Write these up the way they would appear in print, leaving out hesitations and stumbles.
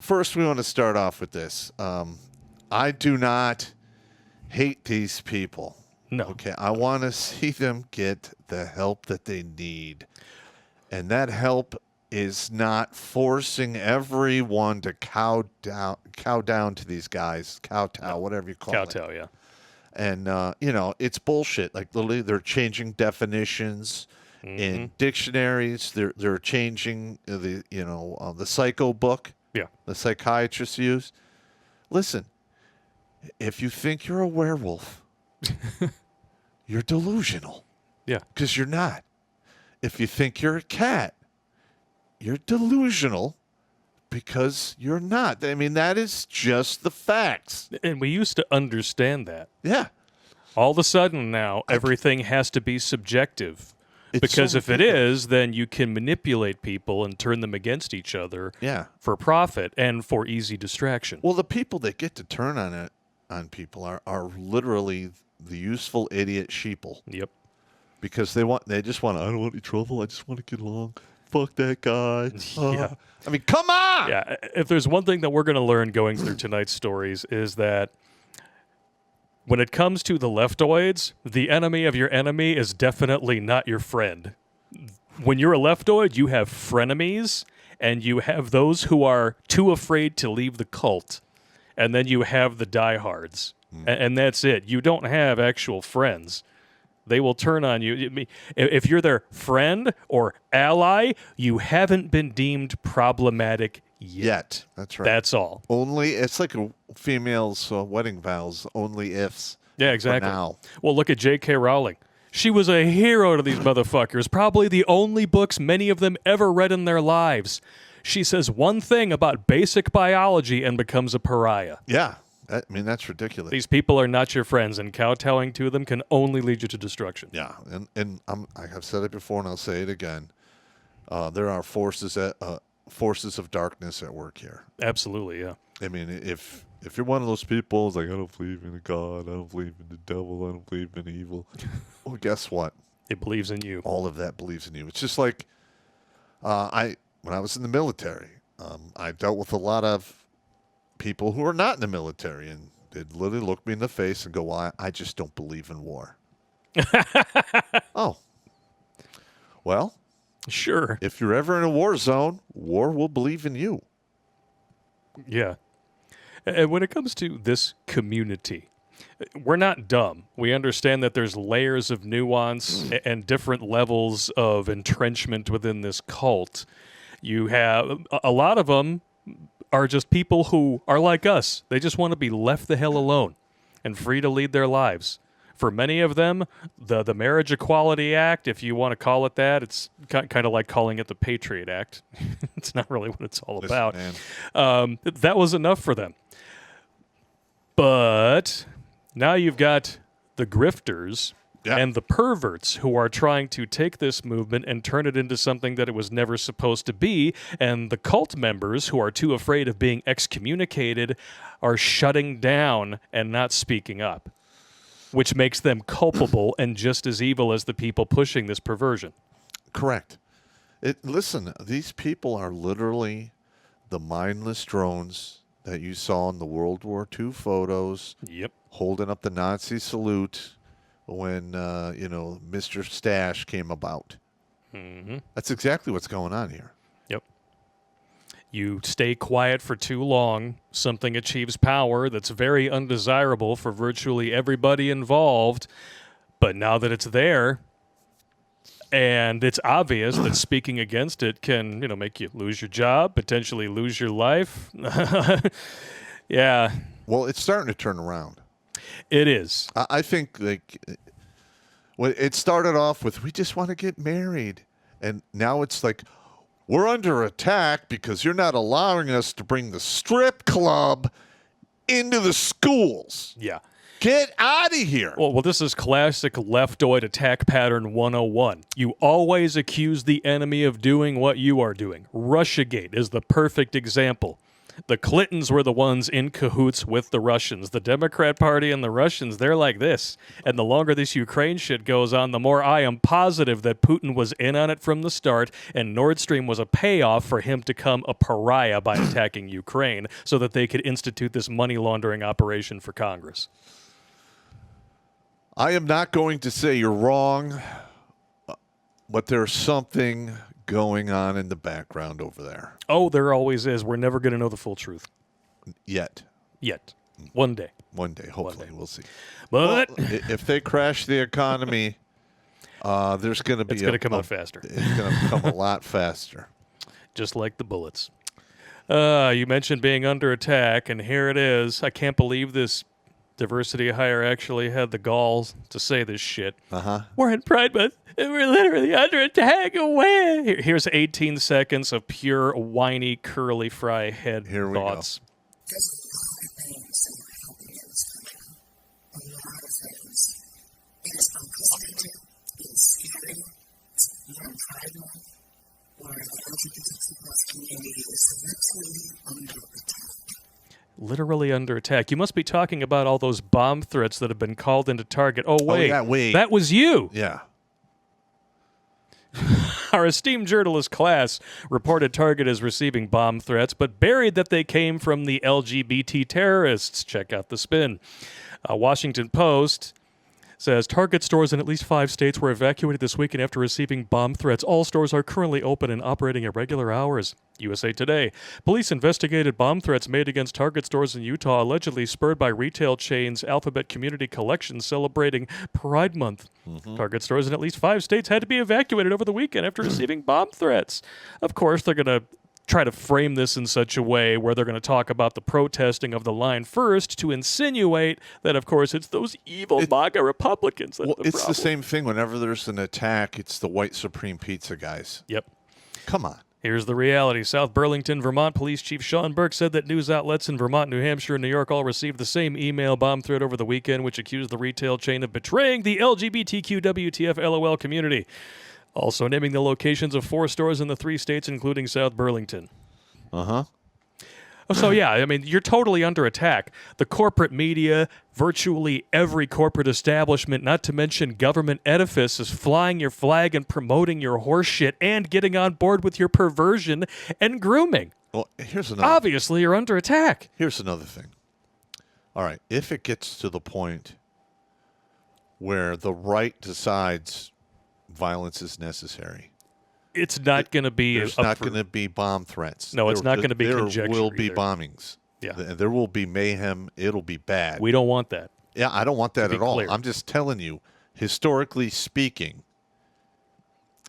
first we want to start off with this. I do not hate these people. No. Okay, I want to see them get the help that they need. And that help is not forcing everyone to cow down to these guys, kowtow, whatever you call it. Kowtow, yeah. And, it's bullshit. Like, literally, they're changing definitions in dictionaries. They're changing the psycho book. Yeah. The psychiatrists use. Listen, if you think you're a werewolf, you're delusional. Yeah. Because you're not. If you think you're a cat, you're delusional because you're not. I mean, that is just the facts. And we used to understand that. Yeah. All of a sudden now, everything has to be subjective. Because if it is, then you can manipulate people and turn them against each other for profit and for easy distraction. Well, the people that get to turn on people are literally the useful idiot sheeple. Yep. Because they just want, I don't want any trouble, I just want to get along. Fuck that guy. Yeah. I mean, come on! Yeah, if there's one thing that we're going to learn going through tonight's stories is that when it comes to the leftoids, the enemy of your enemy is definitely not your friend. When you're a leftoid, you have frenemies, and you have those who are too afraid to leave the cult, and then you have the diehards, and that's it. You don't have actual friends. They will turn on you. If you're their friend or ally, you haven't been deemed problematic yet. That's right. That's all. Only, it's like a female's wedding vows, only ifs. Yeah, exactly. For now. Well, look at J.K. Rowling. She was a hero to these motherfuckers, probably the only books many of them ever read in their lives. She says one thing about basic biology and becomes a pariah. Yeah. I mean, that's ridiculous. These people are not your friends, and kowtowing to them can only lead you to destruction. Yeah, and I have said it before, and I'll say it again. There are forces of darkness at work here. Absolutely, yeah. I mean, if you're one of those people who's like, I don't believe in a God, I don't believe in the devil, I don't believe in evil. Well, guess what? It believes in you. All of that believes in you. It's just like when I was in the military, I dealt with a lot of people who are not in the military, and they'd literally look me in the face and go, well, I just don't believe in war. Oh. Well, sure. If you're ever in a war zone, war will believe in you. Yeah. And when it comes to this community, we're not dumb. We understand that there's layers of nuance and different levels of entrenchment within this cult. You have a lot of them are just people who are like us. They just want to be left the hell alone and free to lead their lives. For many of them, the Marriage Equality Act, if you want to call it that, it's kind of like calling it the Patriot Act. It's not really what it's all about. That was enough for them. But now you've got the grifters and the perverts who are trying to take this movement and turn it into something that it was never supposed to be, and the cult members who are too afraid of being excommunicated are shutting down and not speaking up, which makes them culpable and just as evil as the people pushing this perversion. Correct. Listen, these people are literally the mindless drones that you saw in the World War II photos. Yep. Holding up the Nazi salute when, Mr. Stash came about. Mm-hmm. That's exactly what's going on here. Yep. You stay quiet for too long, something achieves power that's very undesirable for virtually everybody involved, but now that it's there, and it's obvious that speaking against it can, make you lose your job, potentially lose your life. Yeah. Well, it's starting to turn around. It is. I think it started off with, we just want to get married. And now it's like, we're under attack because you're not allowing us to bring the strip club into the schools. Yeah. Get out of here. Well, this is classic leftoid attack pattern 101. You always accuse the enemy of doing what you are doing. Russiagate is the perfect example. The Clintons were the ones in cahoots with the Russians. The Democrat Party and the Russians, they're like this. And the longer this Ukraine shit goes on, the more I am positive that Putin was in on it from the start, and Nord Stream was a payoff for him to become a pariah by attacking Ukraine so that they could institute this money laundering operation for Congress. I am not going to say you're wrong, but there's something going on in the background over there. Oh, there always is. We're never going to know the full truth. Yet. One day. One day, hopefully. We'll see. But if they crash the economy, there's going to be... it's going to come out faster. It's going to come a lot faster. Just like the bullets. You mentioned being under attack, and here it is. I can't believe this diversity hire actually had the gall to say this shit. We're in Pride Month, and we're literally under attack. Here's 18 seconds of pure, whiny, curly fry head Here we thoughts. There's a lot of things that are happening in this country. A lot of things. It is unprecedented. It is scary. We're in Pride Month, where the LGBTQ community is literally under attack. Literally under attack. You must be talking about all those bomb threats that have been called into Target. Oh, wait. Wait. That was you. Yeah. Our esteemed journalist class reported Target as receiving bomb threats, but buried that they came from the LGBT terrorists. Check out the spin. Washington Post says Target stores in at least 5 states were evacuated this weekend after receiving bomb threats. All stores are currently open and operating at regular hours. USA Today. Police investigated bomb threats made against Target stores in Utah, allegedly spurred by retail chains Alphabet Community Collection celebrating Pride Month. Target stores in at least 5 states had to be evacuated over the weekend after receiving bomb threats. Of course, they're going to try to frame this in such a way where they're going to talk about the protesting of the line first to insinuate that, of course, it's those evil MAGA Republicans. That's It's the same thing. Whenever there's an attack, it's the white supreme pizza guys. Yep. Come on. Here's the reality. South Burlington, Vermont Police Chief Sean Burke said that news outlets in Vermont, New Hampshire, and New York all received the same email bomb threat over the weekend, which accused the retail chain of betraying the LGBTQ WTF LOL community. Also naming the locations of 4 stores in the 3 states, including South Burlington. So, yeah, I mean, you're totally under attack. The corporate media, virtually every corporate establishment, not to mention government edifice, is flying your flag and promoting your horseshit and getting on board with your perversion and grooming. Well, here's another. Obviously, you're under attack. Here's another thing. All right, if it gets to the point where the right decides violence is necessary, it's not going to be... There's not going to be bomb threats. No, it's not going to be conjecture. There will be either. bombings. Yeah. There will be mayhem. It'll be bad. We don't want that. Yeah, I don't want that at all. Clear. I'm just telling you, historically speaking,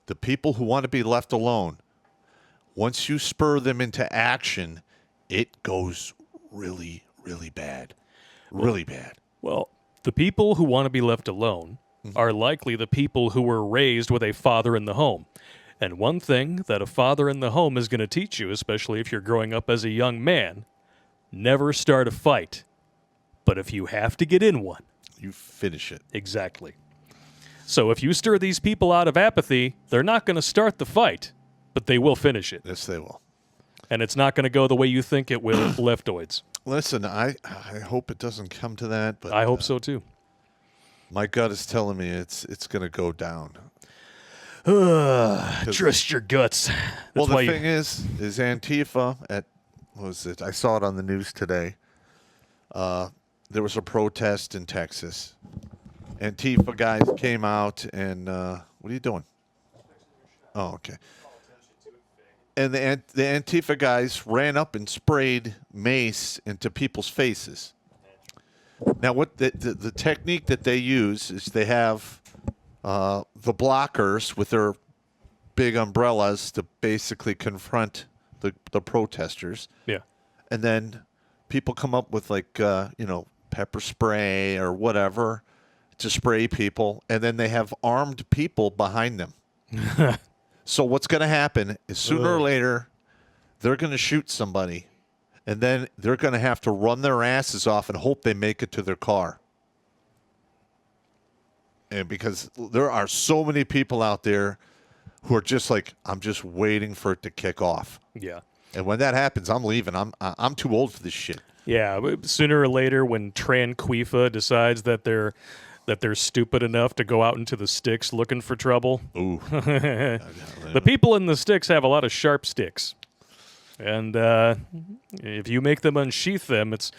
the people who want to be left alone, once you spur them into action, it goes really, really bad. Really bad. Well, the people who want to be left alone are likely the people who were raised with a father in the home. And one thing that a father in the home is going to teach you, especially if you're growing up as a young man, never start a fight. But if you have to get in one, you finish it. Exactly. So if you stir these people out of apathy, they're not going to start the fight, but they will finish it. Yes, they will. And it's not going to go the way you think it will, leftoids. Listen, I hope it doesn't come to that, but I hope so too. My gut is telling me it's going to go down. Trust your guts. Well, the thing is Antifa at, what was it? I saw it on the news today. There was a protest in Texas. Antifa guys came out and, what are you doing? Oh, okay. And the Antifa guys ran up and sprayed mace into people's faces. Now, what the technique that they use is they have the blockers with their big umbrellas to basically confront the protesters. Yeah. And then people come up with pepper spray or whatever to spray people, and then they have armed people behind them. So what's going to happen is sooner or later they're going to shoot somebody, and then they're going to have to run their asses off and hope they make it to their car. And because there are so many people out there who are just like, I'm just waiting for it to kick off. Yeah. And when that happens, I'm leaving. I'm too old for this shit. Yeah, but sooner or later, when Tranquifa decides that they're stupid enough to go out into the sticks looking for trouble, Ooh. the people in the sticks have a lot of sharp sticks. And if you make them unsheath them, it's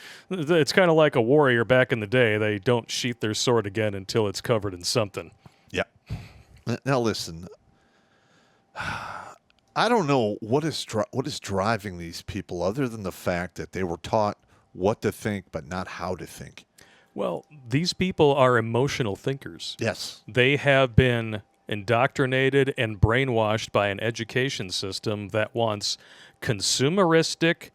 kind of like a warrior back in the day. They don't sheath their sword again until it's covered in something. Yeah. Now listen, I don't know what is driving these people other than the fact that they were taught what to think but not how to think. Well, these people are emotional thinkers. Yes. They have been indoctrinated and brainwashed by an education system that wants consumeristic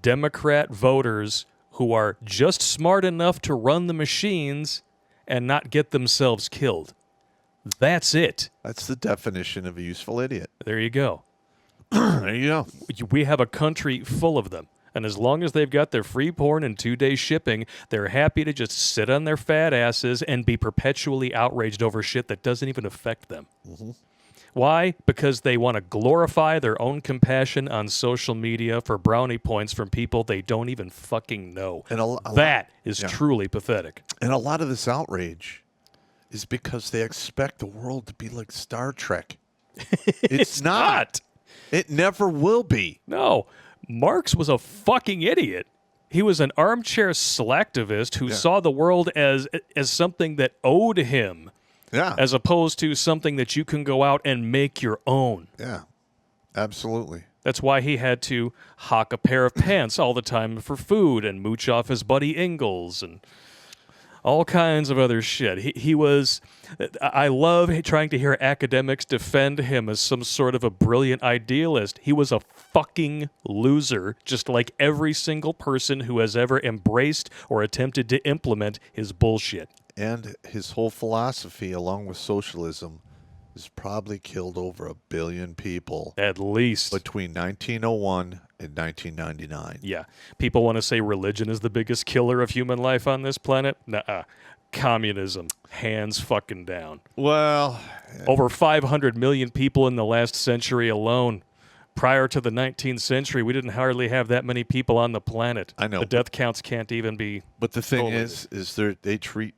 Democrat voters who are just smart enough to run the machines and not get themselves killed. That's it. That's the definition of a useful idiot. There you go. There you go. We have a country full of them. And as long as they've got their free porn and 2-day shipping, they're happy to just sit on their fat asses and be perpetually outraged over shit that doesn't even affect them. Mm-hmm. Why? Because they want to glorify their own compassion on social media for brownie points from people they don't even fucking know. And that is truly pathetic. And a lot of this outrage is because they expect the world to be like Star Trek. It's not. It never will be. No. Marx was a fucking idiot. He was an armchair slacktivist who saw the world as something that owed him. Yeah. As opposed to something that you can go out and make your own. Yeah. Absolutely. That's why he had to hawk a pair of pants all the time for food and mooch off his buddy Ingalls and all kinds of other shit. He was... I love trying to hear academics defend him as some sort of a brilliant idealist. He was a fucking loser, just like every single person who has ever embraced or attempted to implement his bullshit. And his whole philosophy, along with socialism, has probably killed over 1 billion people. At least. Between 1901 and 1999. Yeah. People want to say religion is the biggest killer of human life on this planet? Nuh-uh. Communism. Hands fucking down. Well... Over 500 million people in the last century alone. Prior to the 19th century, we didn't hardly have that many people on the planet. I know. The death counts can't even be... But the thing is they treat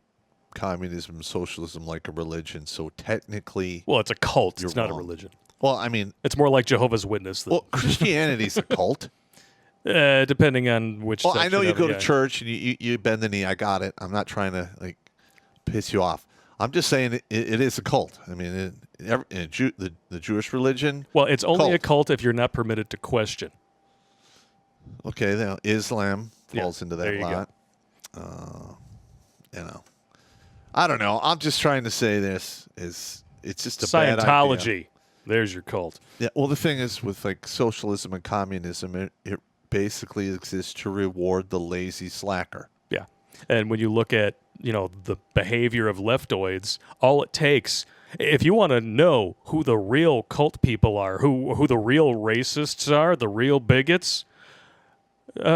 communism and socialism like a religion, so technically... Well, it's a cult. It's not wrong. a religion. Well, I mean... It's more like Jehovah's Witness. Well, Christianity's a cult. Depending on which Well, I know you go to yeah. church and you bend the knee. I got it. I'm not trying to, like, piss you off. I'm just saying it is a cult. I mean, the Jewish religion... Well, it's only a cult if you're not permitted to question. Okay, now Islam falls into that there you lot. I don't know. I'm just trying to say it's just a bad idea. Scientology. There's your cult. Yeah. Well, the thing is with like socialism and communism, it basically exists to reward the lazy slacker. Yeah. And when you look at, the behavior of leftoids, all it takes, if you want to know who the real cult people are, who the real racists are, the real bigots,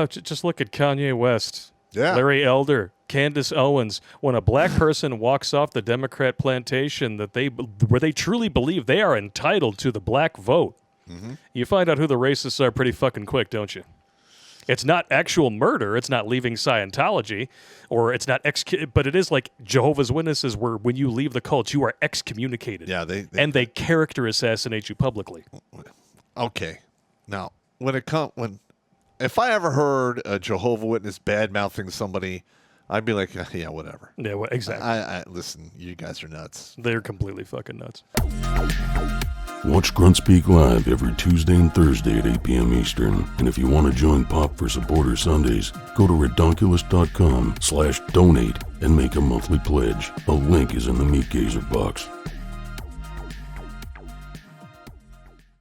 just look at Kanye West, Larry Elder, Candace Owens. When a black person walks off the Democrat plantation where they truly believe they are entitled to the black vote, you find out who the racists are pretty fucking quick, don't you? It's not actual murder. It's not leaving Scientology, or it's not but it is like Jehovah's Witnesses, where when you leave the cult, you are excommunicated. Yeah, they character assassinate you publicly. Okay, now if I ever heard a Jehovah's Witness bad mouthing somebody, I'd be like, yeah, whatever. Yeah, well, exactly. I listen. You guys are nuts. They're completely fucking nuts. Watch Grunt Speak live every Tuesday and Thursday at 8 p.m. Eastern. And if you want to join Pop for Supporter Sundays, go to redonkulous.com/donate and make a monthly pledge. A link is in the Meat Gazer box.